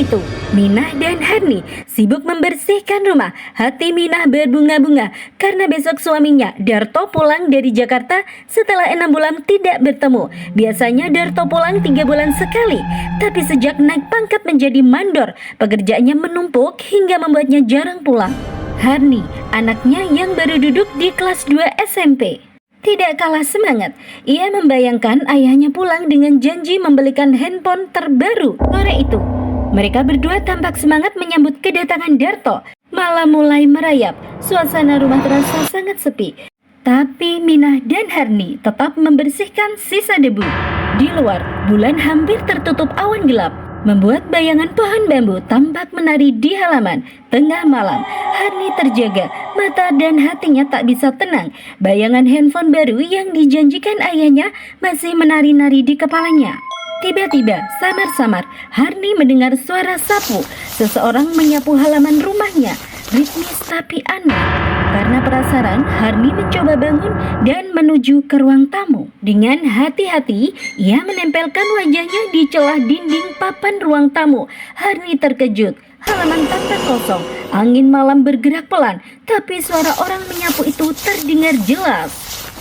itu, Minah dan Harni sibuk membersihkan rumah. Hati Minah berbunga-bunga karena besok suaminya Darto pulang dari Jakarta setelah 6 bulan tidak bertemu. Biasanya Darto pulang 3 bulan sekali, tapi sejak naik pangkat menjadi mandor, pekerjaannya menumpuk hingga membuatnya jarang pulang. Harni, anaknya yang baru duduk di kelas 2 SMP, tidak kalah semangat. Ia membayangkan ayahnya pulang dengan janji membelikan handphone terbaru. Sore itu, mereka berdua tampak semangat menyambut kedatangan Darto. Malam mulai merayap, suasana rumah terasa sangat sepi. Tapi Minah dan Harni tetap membersihkan sisa debu. Di luar, bulan hampir tertutup awan gelap, membuat bayangan pohon bambu tampak menari di halaman. Tengah malam, Harni terjaga, mata dan hatinya tak bisa tenang. Bayangan handphone baru yang dijanjikan ayahnya masih menari-nari di kepalanya. Tiba-tiba, samar-samar, Harni mendengar suara sapu. Seseorang menyapu halaman rumahnya, ritmis tapi aneh. Karena penasaran, Harni mencoba bangun dan menuju ke ruang tamu. Dengan hati-hati, ia menempelkan wajahnya di celah dinding papan ruang tamu. Harni terkejut. Halaman tampak kosong, angin malam bergerak pelan, tapi suara orang menyapu itu terdengar jelas.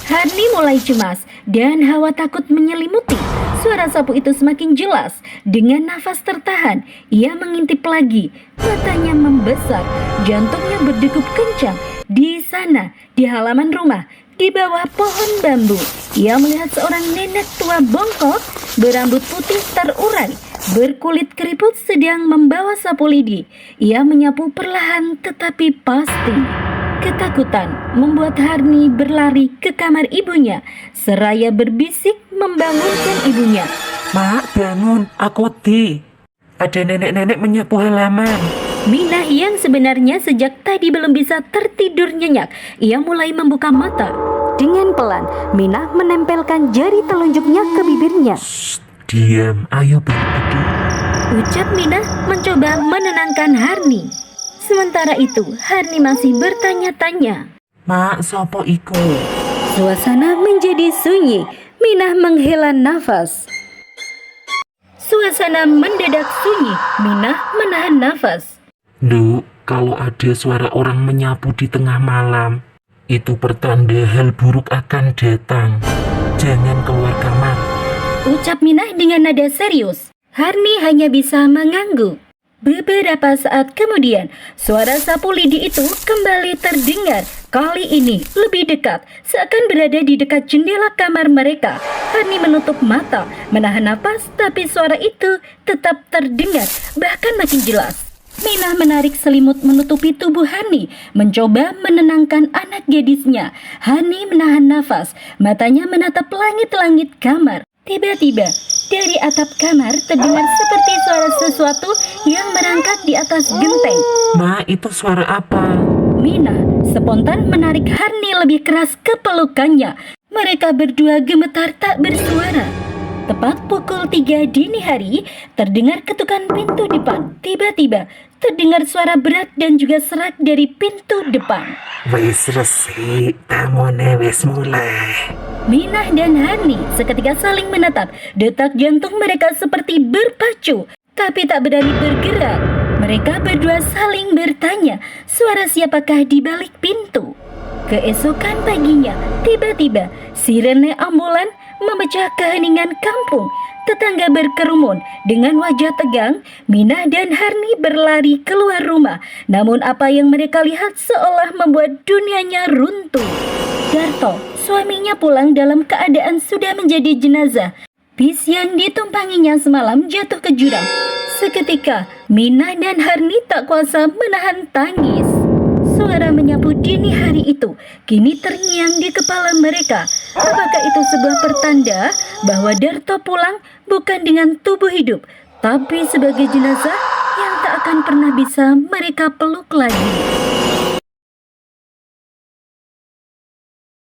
Harni mulai cemas dan hawa takut menyelimuti. Suara sapu itu semakin jelas. Dengan nafas tertahan, ia mengintip lagi. Matanya membesar, jantungnya berdegup kencang. Di sana, di halaman rumah, di bawah pohon bambu, ia melihat seorang nenek tua bongkok, berambut putih terurai, berkulit keriput sedang membawa sapu lidi. Ia menyapu perlahan tetapi pasti. Ketakutan membuat Harni berlari ke kamar ibunya, seraya berbisik membangunkan ibunya. Mak, bangun, aku di. Ada nenek-nenek menyapu halaman. Minah yang sebenarnya sejak tadi belum bisa tertidur nyenyak, ia mulai membuka mata. Dengan pelan, Minah menempelkan jari telunjuknya ke bibirnya. Diam, ayo berdiri. Ucap Minah mencoba menenangkan Harni. Sementara itu, Harni masih bertanya-tanya. Mak, sopo iku? Suasana menjadi sunyi. Minah menghela nafas. Suasana mendadak sunyi. Minah menahan nafas. Lu, kalau ada suara orang menyapu di tengah malam, itu pertanda hal buruk akan datang. Jangan keluar kamar. Ucap Minah dengan nada serius. Harni hanya bisa mengangguk. Beberapa saat kemudian, suara sapu lidi itu kembali terdengar. Kali ini lebih dekat, seakan berada di dekat jendela kamar mereka. Harni menutup mata, menahan napas, tapi suara itu tetap terdengar, bahkan makin jelas. Minah menarik selimut menutupi tubuh Harni, mencoba menenangkan anak gadisnya. Harni menahan nafas, matanya menatap langit-langit kamar. Tiba-tiba, dari atap kamar terdengar seperti suara sesuatu yang merangkak di atas genteng. Ma, itu suara apa? Minah spontan menarik Harni lebih keras ke pelukannya. Mereka berdua gemetar tak bersuara. Tepat pukul 3 dini hari, terdengar ketukan pintu depan. Tiba-tiba, terdengar suara berat dan juga serak dari pintu depan. Wis resik, tamune wis mulai. Minah dan Harni seketika saling menatap. Detak jantung mereka seperti berpacu, tapi tak berani bergerak. Mereka berdua saling bertanya, suara siapakah di balik pintu? Keesokan paginya, tiba-tiba sirene ambulan memecah keheningan kampung. Tetangga berkerumun. Dengan wajah tegang, Minah dan Harni berlari keluar rumah. Namun apa yang mereka lihat seolah membuat dunianya runtuh. Darto, suaminya pulang dalam keadaan sudah menjadi jenazah. Bis yang ditumpanginya semalam jatuh ke jurang. Seketika, Minah dan Harni tak kuasa menahan tangis. Suara menyapu dini hari itu kini terngiang di kepala mereka. Apakah itu sebuah pertanda bahwa Darto pulang bukan dengan tubuh hidup, tapi sebagai jenazah yang tak akan pernah bisa mereka peluk lagi?